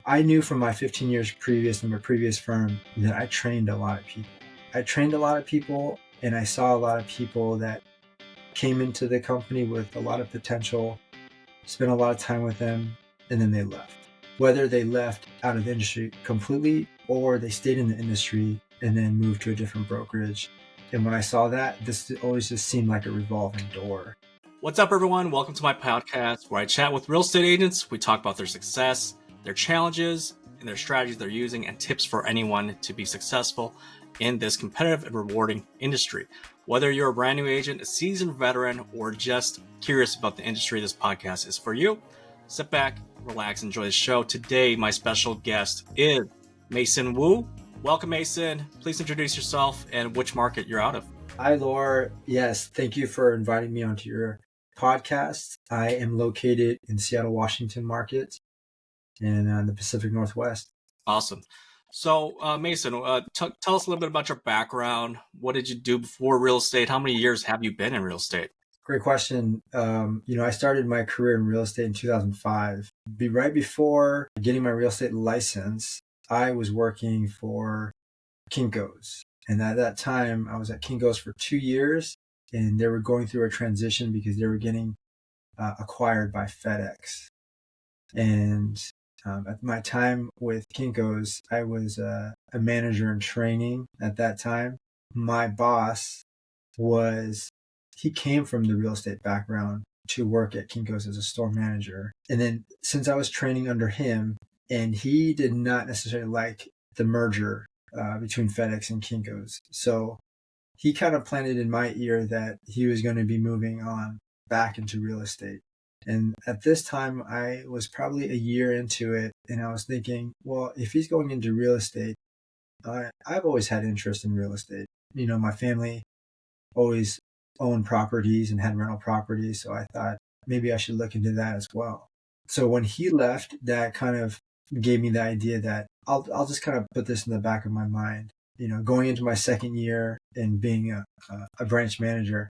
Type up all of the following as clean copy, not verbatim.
I knew from my 15 years previous in my previous firm that I trained a lot of people. I trained a lot of people and I saw a lot of people that came into the company with a lot of potential, spent a lot of time with them, and then they left. Whether they left out of the industry completely or they stayed in the industry and then moved to a different brokerage. And when I saw that, this always just seemed like a revolving door. What's up, everyone? Welcome to my podcast where I chat with real estate agents. We talk about their success, their challenges, and their strategies they're using, and tips for anyone to be successful in this competitive and rewarding industry. Whether you're a brand new agent, a seasoned veteran, or just curious about the industry, this podcast is for you. Sit back, relax, enjoy the show. Today, my special guest is Mason Wu. Welcome, Mason. Please introduce yourself and which market you're out of. Hi, Laura. Yes, thank you for inviting me onto your podcast. I am located in Seattle, Washington market and the Pacific Northwest. Awesome. So, Mason, tell us a little bit about your background. What did you do before real estate? How many years have you been in real estate? Great question. I started my career in real estate in 2005. Right before getting my real estate license, I was working for Kinko's. And at that time, I was at Kinko's for 2 years, and they were going through a transition because they were getting acquired by FedEx. And at my time with Kinko's, I was a manager in training at that time. My boss he came from the real estate background to work at Kinko's as a store manager. And then since I was training under him, and he did not necessarily like the merger between FedEx and Kinko's. So he kind of planted in my ear that he was going to be moving on back into real estate. And at this time, I was probably a year into it, and I was thinking, well, if he's going into real estate, I've always had interest in real estate. My family always owned properties and had rental properties, so I thought maybe I should look into that as well. So when he left, that kind of gave me the idea that I'll just kind of put this in the back of my mind. Going into my second year and being a branch manager,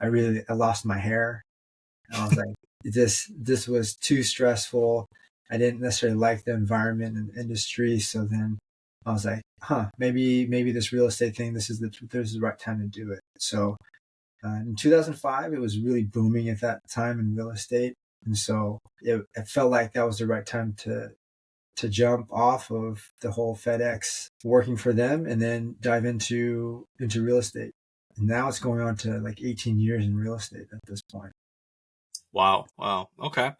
I lost my hair. And I was like, this was too stressful. I didn't necessarily like the environment and industry. So then I was like, maybe this real estate thing, this is the right time to do it. So in 2005, it was really booming at that time in real estate. And so it felt like that was the right time to jump off of the whole FedEx working for them and then dive into real estate. And now it's going on to like 18 years in real estate at this point. Wow. Okay.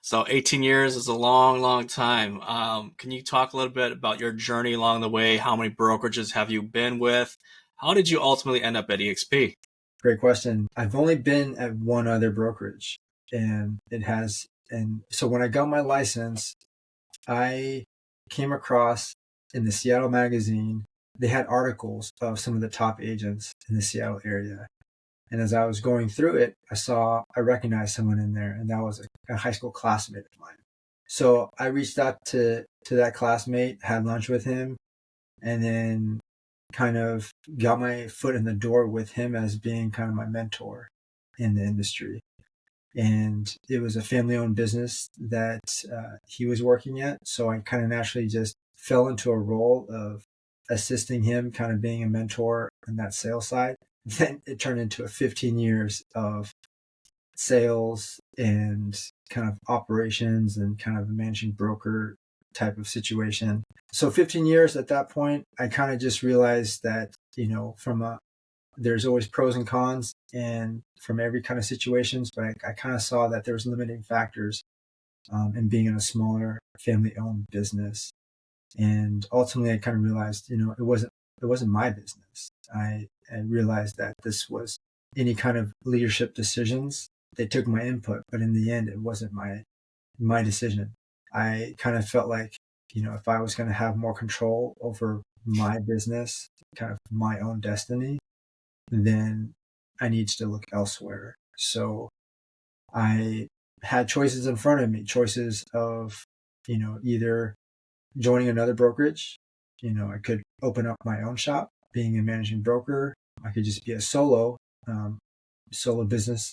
So 18 years is a long, long time. Can you talk a little bit about your journey along the way? How many brokerages have you been with? How did you ultimately end up at EXP? Great question. I've only been at one other brokerage, and so when I got my license, I came across in the Seattle magazine, they had articles of some of the top agents in the Seattle area. And as I was going through it, I recognized someone in there, and that was a high school classmate of mine. So I reached out to that classmate, had lunch with him, and then kind of got my foot in the door with him as being kind of my mentor in the industry. And it was a family-owned business that he was working at. So I kind of naturally just fell into a role of assisting him, kind of being a mentor on that sales side. Then it turned into 15 years of sales and kind of operations and kind of managing broker type of situation. So 15 years at that point, I kind of just realized that, there's always pros and cons and from every kind of situations, but I kind of saw that there was limiting factors in being in a smaller family-owned business. And ultimately, I kind of realized, it wasn't my business. I realized that this was any kind of leadership decisions. They took my input, but in the end, it wasn't my decision. I kind of felt like, if I was going to have more control over my business, kind of my own destiny, then I needed to look elsewhere. So I had choices in front of me, choices of, either joining another brokerage. I could open up my own shop, being a managing broker. I could just be a solo business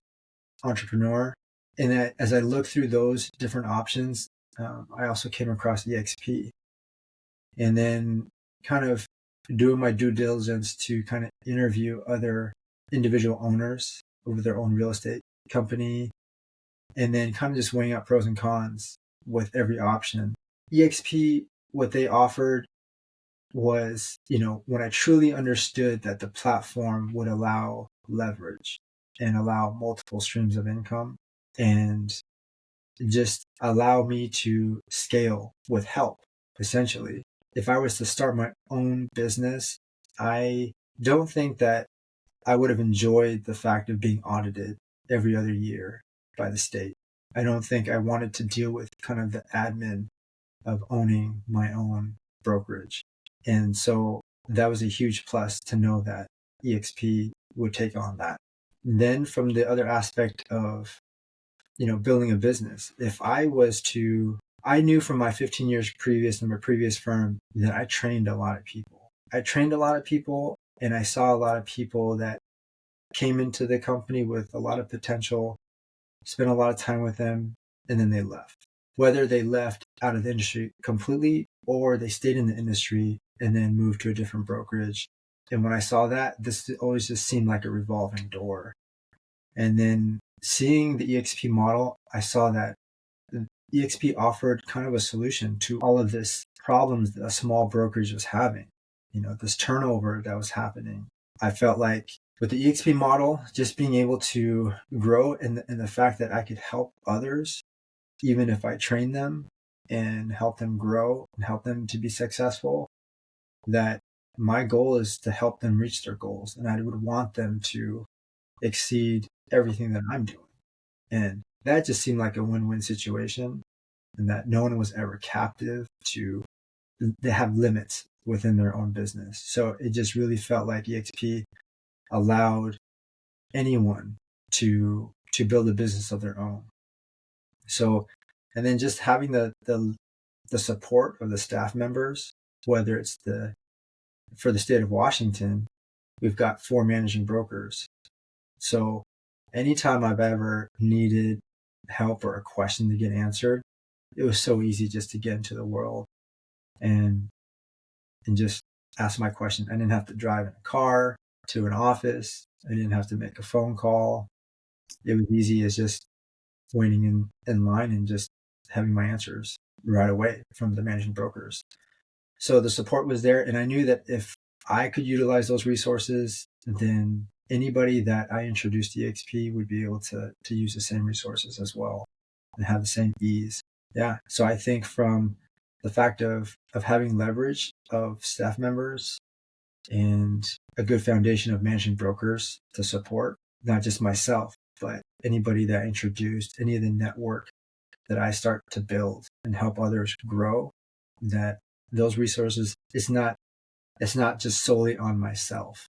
entrepreneur. And as I looked through those different options, I also came across EXP, and then kind of doing my due diligence to kind of interview other individual owners over their own real estate company, and then kind of just weighing out pros and cons with every option. EXP, what they offered was, when I truly understood that the platform would allow leverage and allow multiple streams of income and just allow me to scale with help, essentially. If I was to start my own business, I don't think that I would have enjoyed the fact of being audited every other year by the state. I don't think I wanted to deal with kind of the admin of owning my own brokerage. And so that was a huge plus to know that EXP would take on that. Then from the other aspect of, building a business, if I knew from my 15 years previous in my previous firm that I trained a lot of people. I trained a lot of people and I saw a lot of people that came into the company with a lot of potential, spent a lot of time with them, and then they left. Whether they left out of the industry completely or they stayed in the industry and then moved to a different brokerage. And when I saw that, this always just seemed like a revolving door. And then seeing the EXP model, I saw that the EXP offered kind of a solution to all of this problems that a small brokerage was having, this turnover that was happening. I felt like with the EXP model, just being able to grow and the fact that I could help others, even if I train them and help them grow and help them to be successful, that my goal is to help them reach their goals. And I would want them to exceed everything that I'm doing. And that just seemed like a win-win situation, and that no one was ever captive to, they have limits within their own business. So it just really felt like EXP allowed anyone to build a business of their own. So, and then just having the support of the staff members, whether it's for the state of Washington, we've got 4 managing brokers. So anytime I've ever needed help or a question to get answered, it was so easy just to get into the world and just ask my question. I didn't have to drive in a car to an office. I didn't have to make a phone call. It was easy as just waiting in line and just having my answers right away from the managing brokers. So the support was there. And I knew that if I could utilize those resources, then anybody that I introduced EXP would be able to use the same resources as well and have the same ease. Yeah. So I think from the fact of having leverage of staff members and a good foundation of managing brokers to support, not just myself, but anybody that I introduced, any of the network that I start to build and help others grow, that those resources, it's not just solely on myself.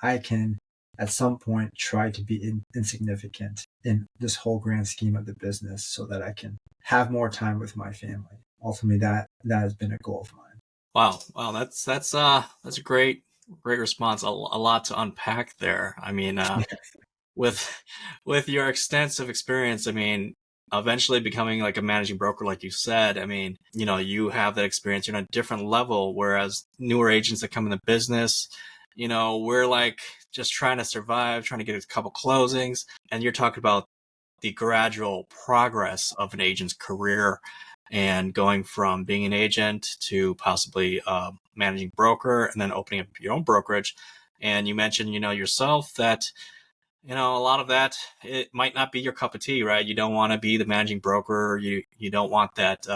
I can at some point try to be insignificant in this whole grand scheme of the business so that I can have more time with my family. Ultimately, that has been a goal of mine. Wow, that's a great response. A lot to unpack there. I mean, with your extensive experience, I mean, eventually becoming like a managing broker, like you said, I mean, you have that experience. You're on a different level, whereas newer agents that come in the business, we're like just trying to survive, trying to get a couple closings, and you're talking about the gradual progress of an agent's career and going from being an agent to possibly managing broker and then opening up your own brokerage. And you mentioned, yourself that, a lot of that, it might not be your cup of tea, right? You don't want to be the managing broker. You don't want that,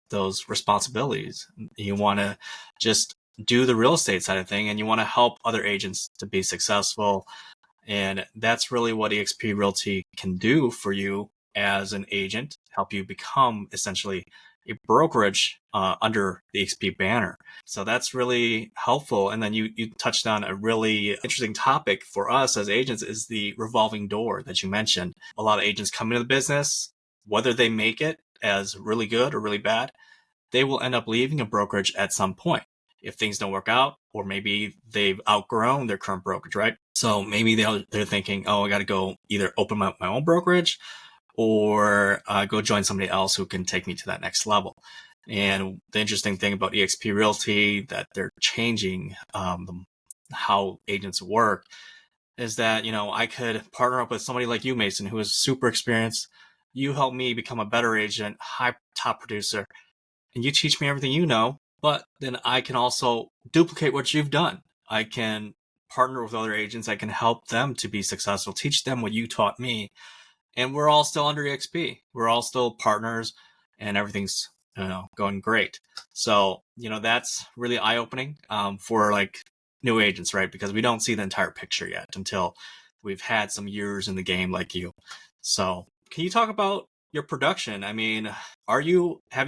those responsibilities. You want to just do the real estate side of thing, and you want to help other agents to be successful. And that's really what eXp Realty can do for you as an agent, help you become essentially a brokerage under the eXp banner. So that's really helpful. And then you touched on a really interesting topic for us as agents is the revolving door that you mentioned. A lot of agents come into the business, whether they make it as really good or really bad, they will end up leaving a brokerage at some point if things don't work out, or maybe they've outgrown their current brokerage, right? So maybe they're thinking, oh, I got to go either open my own brokerage, or go join somebody else who can take me to that next level. And the interesting thing about eXp Realty that they're changing how agents work is that, I could partner up with somebody like you, Mason, who is super experienced. You help me become a better agent, high top producer, and you teach me everything you know, but then I can also duplicate what you've done. I can partner with other agents. I can help them to be successful, teach them what you taught me. And we're all still under EXP. We're all still partners and everything's, going great. So, that's really eye-opening for like new agents, right? Because we don't see the entire picture yet until we've had some years in the game like you. So can you talk about your production? I mean, have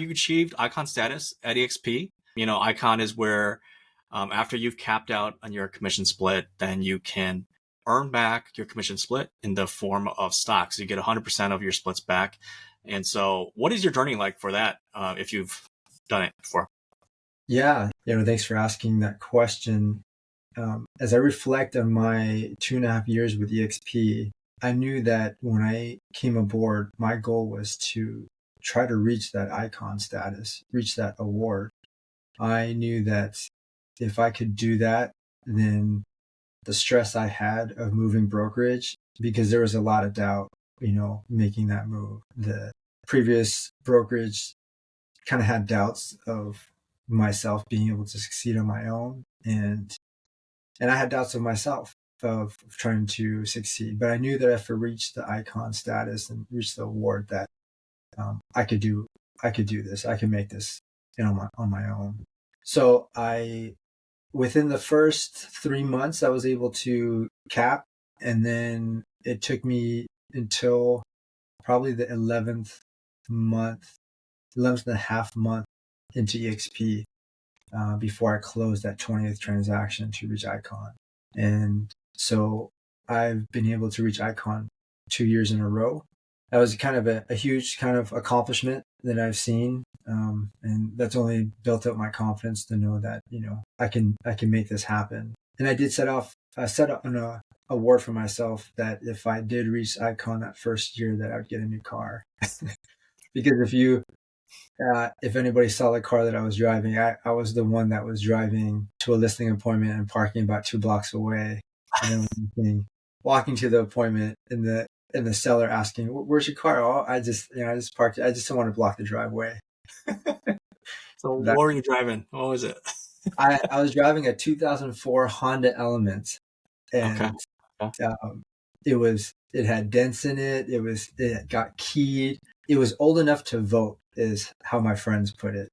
you achieved icon status at EXP? Icon is where after you've capped out on your commission split, then you can earn back your commission split in the form of stocks. You get 100% of your splits back. And so what is your journey like for that if you've done it before? Yeah, thanks for asking that question. As I reflect on my 2.5 years with EXP, I knew that when I came aboard, my goal was to try to reach that icon status, reach that award. I knew that if I could do that, then the stress I had of moving brokerage, because there was a lot of doubt, making that move. The previous brokerage kind of had doubts of myself being able to succeed on my own. And I had doubts of myself of trying to succeed, but I knew that if I reached the icon status and reached the award, that I could do this. I can make this, on my own. So within the first 3 months, I was able to cap, and then it took me until probably the 11th and a half month into EXP before I closed that 20th transaction to reach icon. And so I've been able to reach icon 2 years in a row. That was kind of a huge kind of accomplishment that I've seen. And that's only built up my confidence to know that, I can make this happen. And I set up an award for myself that if I did reach icon that first year, that I would get a new car. Because if anybody saw the car that I was driving, I was the one that was driving to a listing appointment and parking about 2 blocks away, and then walking to the appointment, and the seller asking, "Where's your car?" Oh, I just parked it. I just don't want to block the driveway. So That, what were you driving? What was it? I was driving a 2004 Honda Element, Okay. and it had dents in it. It got keyed. It was old enough to vote, is how my friends put it.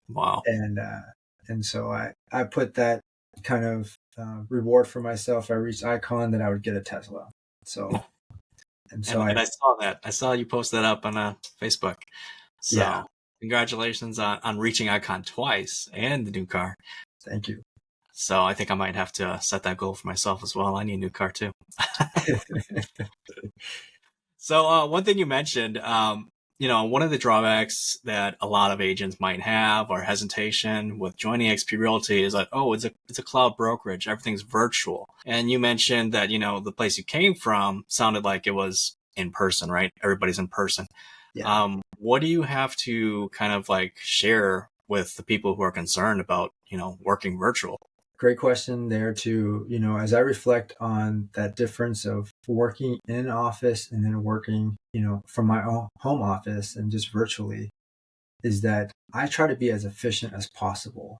Wow. And so I put that kind of reward for myself. I reached icon that I would get a Tesla. So And I saw that. I saw you post that up on Facebook. So yeah, congratulations on reaching icon twice and the new car. thank you. So I think I might have to set that goal for myself as well. I need a new car too. So one thing you mentioned, one of the drawbacks that a lot of agents might have or hesitation with joining XP Realty is like, oh, it's a cloud brokerage. Everything's virtual. And you mentioned that, the place you came from sounded like it was in person, right? Everybody's in person. Yeah. What do you have to kind of like share with the people who are concerned about, working virtual? Great question there too. As I reflect on that difference of working in office and then working, from my own home office and just virtually, is that I try to be as efficient as possible.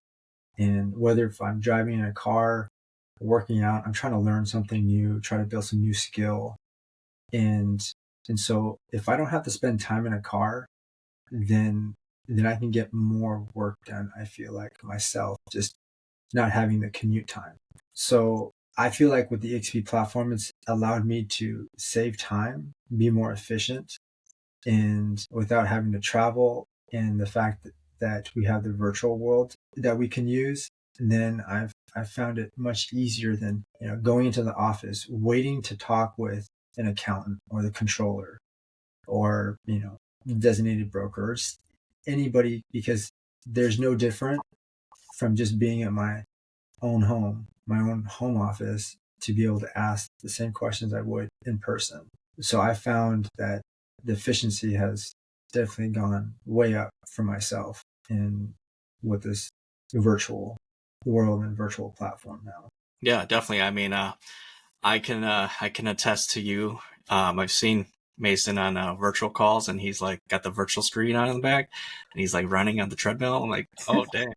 And whether if I'm driving in a car, working out, I'm trying to learn something new, try to build some new skill. And so if I don't have to spend time in a car, then I can get more work done, I feel like, myself, just not having the commute time. So I feel like with the XP platform, it's allowed me to save time, be more efficient, and without having to travel, and the fact that we have the virtual world that we can use, then I've found it much easier than going into the office, waiting to talk with an accountant or the controller or designated brokers, anybody, because there's no different from just being at my own home office, to be able to ask the same questions I would in person. So I found that the efficiency has definitely gone way up for myself in with this virtual world and virtual platform now. Yeah, definitely. I mean, I can attest to you. I've seen Mason on virtual calls, and he's like got the virtual screen on in the back, and he's like running on the treadmill. I'm like, oh dang,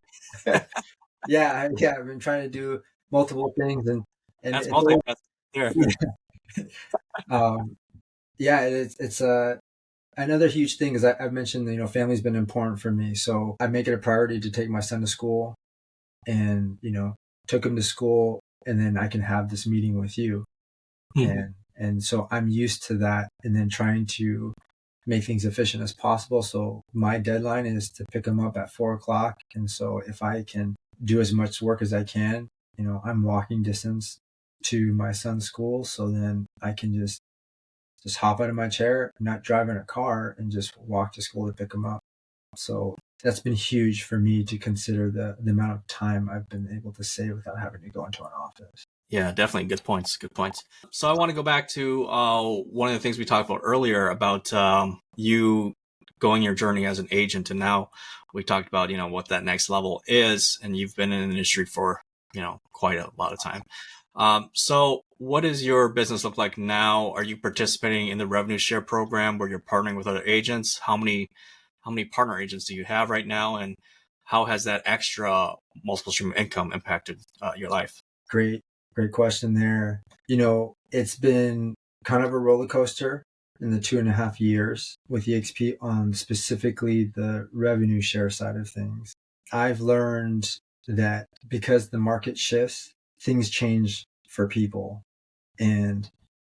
I've been trying to do multiple things, and that's it's always, multitasking there. um, yeah, it's another huge thing is I've mentioned, family's been important for me. So I make it a priority to take my son to school and, took him to school, and then I can have this meeting with you. And so I'm used to that, and then trying to make things efficient as possible. So my deadline is to pick him up at 4 o'clock. And so if I can do as much work as I can, I'm walking distance to my son's school. So then I can just hop out of my chair, not drive in a car, and just walk to school to pick them up. So that's been huge for me to consider the amount of time I've been able to save without having to go into an office. Yeah, definitely. Good points. Good points. So I want to go back to one of the things we talked about earlier about you going your journey as an agent, and now we talked about what that next level is, and you've been in the industry for quite a lot of time. So what does your business look like now? Are you participating in the revenue share program where you're partnering with other agents? How many partner agents do you have right now, and how has that extra multiple stream of income impacted your life? Great, great question there. It's been kind of a roller coaster in the 2.5 years with EXP on specifically the revenue share side of things. I've learned that because the market shifts, things change for people. And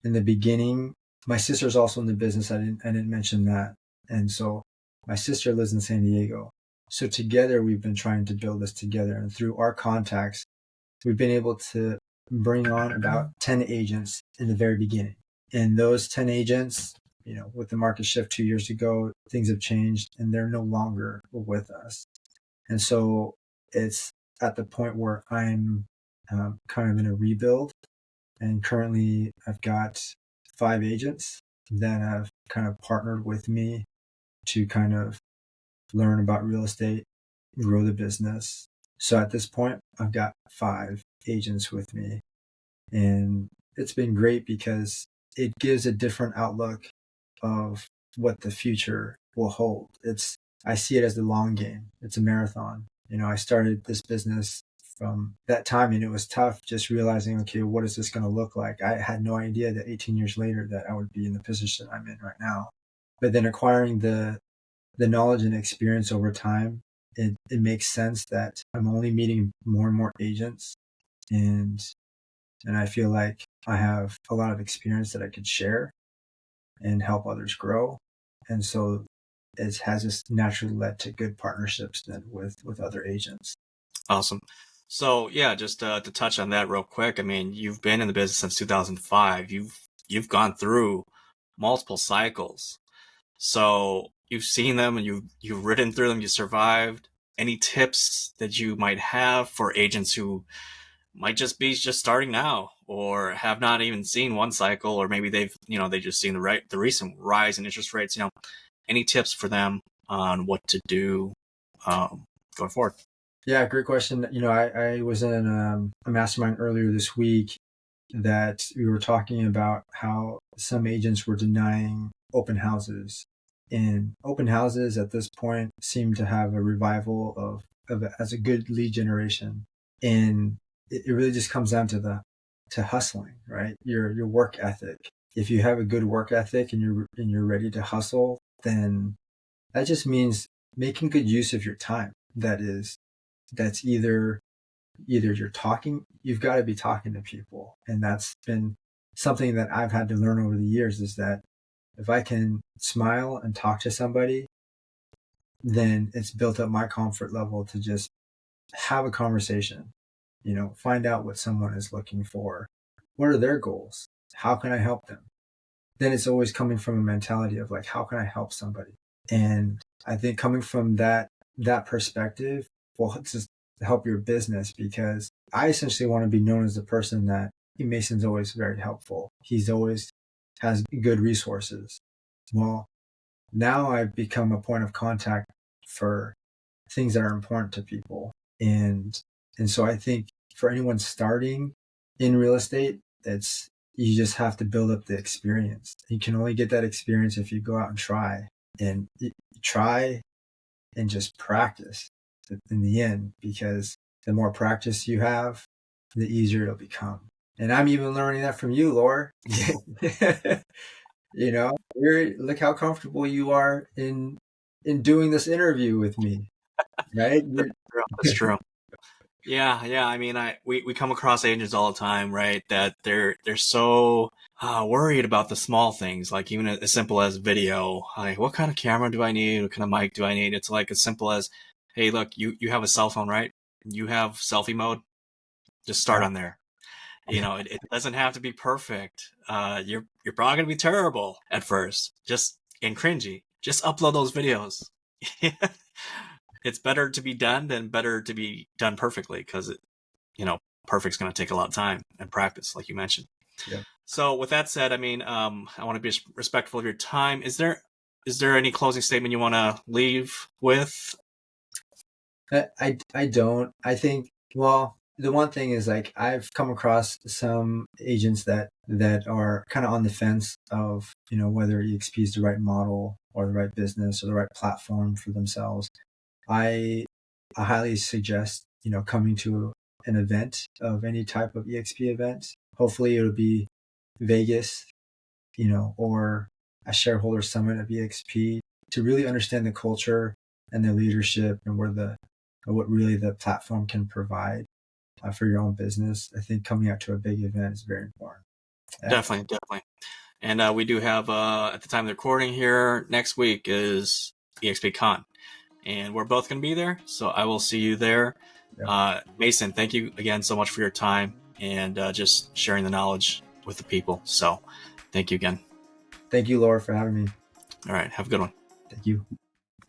in the beginning, my sister's also in the business. I didn't mention that. And so my sister lives in San Diego. So together we've been trying to build this together. And through our contacts, we've been able to bring on about 10 agents in the very beginning. And those 10 agents, with the market shift 2 years ago, things have changed and they're no longer with us. And so it's at the point where I'm kind of in a rebuild. And currently I've got 5 agents that have kind of partnered with me to kind of learn about real estate, grow the business. So at this point, I've got 5 agents with me. And it's been great because it gives a different outlook of what the future will hold. I see it as the long game. It's a marathon. I started this business from that time and it was tough just realizing, okay, what is this going to look like? I had no idea that 18 years later that I would be in the position I'm in right now. But then acquiring the knowledge and experience over time, it makes sense that I'm only meeting more and more agents, and I feel like I have a lot of experience that I could share and help others grow. And so it has just naturally led to good partnerships then with other agents. Awesome. So yeah, just to touch on that real quick. I mean, you've been in the business since 2005. You've gone through multiple cycles. So you've seen them and you've ridden through them. You survived. Any tips that you might have for agents who might just be starting now or have not even seen one cycle, or maybe they just seen the recent rise in interest rates? Any tips for them on what to do going forward? Yeah, great question. I was in a mastermind earlier this week that we were talking about how some agents were denying open houses. And open houses at this point seem to have a revival of as a good lead generation. And it really just comes down to hustling, right? Your work ethic. If you have a good work ethic and you're ready to hustle, then that just means making good use of your time. That's either you've got to be talking to people. And that's been something that I've had to learn over the years, is that if I can smile and talk to somebody, then it's built up my comfort level to just have a conversation, find out what someone is looking for. What are their goals? How can I help them? Then it's always coming from a mentality of like, how can I help somebody? And I think coming from that perspective will just help your business, because I essentially want to be known as the person that Mason's always very helpful. He's always has good resources. Well, now I've become a point of contact for things that are important to people. And so I think for anyone starting in real estate, it's you just have to build up the experience. You can only get that experience if you go out and try and try and just practice in the end, because the more practice you have, the easier it'll become. And I'm even learning that from you, Laura. Look how comfortable you are in doing this interview with me, right? That's true. Yeah. I mean, we come across agents all the time, right? That they're so worried about the small things, like even as simple as video. Like, what kind of camera do I need? What kind of mic do I need? It's like as simple as, hey, look, you have a cell phone, right? You have selfie mode. Just start Yeah. on there. It doesn't have to be perfect. You're probably gonna be terrible at first, just and cringy. Just upload those videos. It's better to be done than better to be done perfectly, because perfect's going to take a lot of time and practice, like you mentioned. Yeah. So with that said, I mean, I want to be respectful of your time. Is there any closing statement you want to leave with? I don't. I think, well, the one thing is, like, I've come across some agents that are kind of on the fence of, whether EXP is the right model or the right business or the right platform for themselves. I highly suggest, coming to an event of any type of EXP event. Hopefully it'll be Vegas, or a shareholder summit of EXP, to really understand the culture and the leadership and what really the platform can provide for your own business. I think coming out to a big event is very important. Yeah. Definitely. And we do have, at the time of the recording here, next week is EXP Con, and we're both going to be there. So I will see you there. Yeah. Mason, thank you again so much for your time and just sharing the knowledge with the people. So thank you again. Thank you, Laura, for having me. All right. Have a good one. Thank you.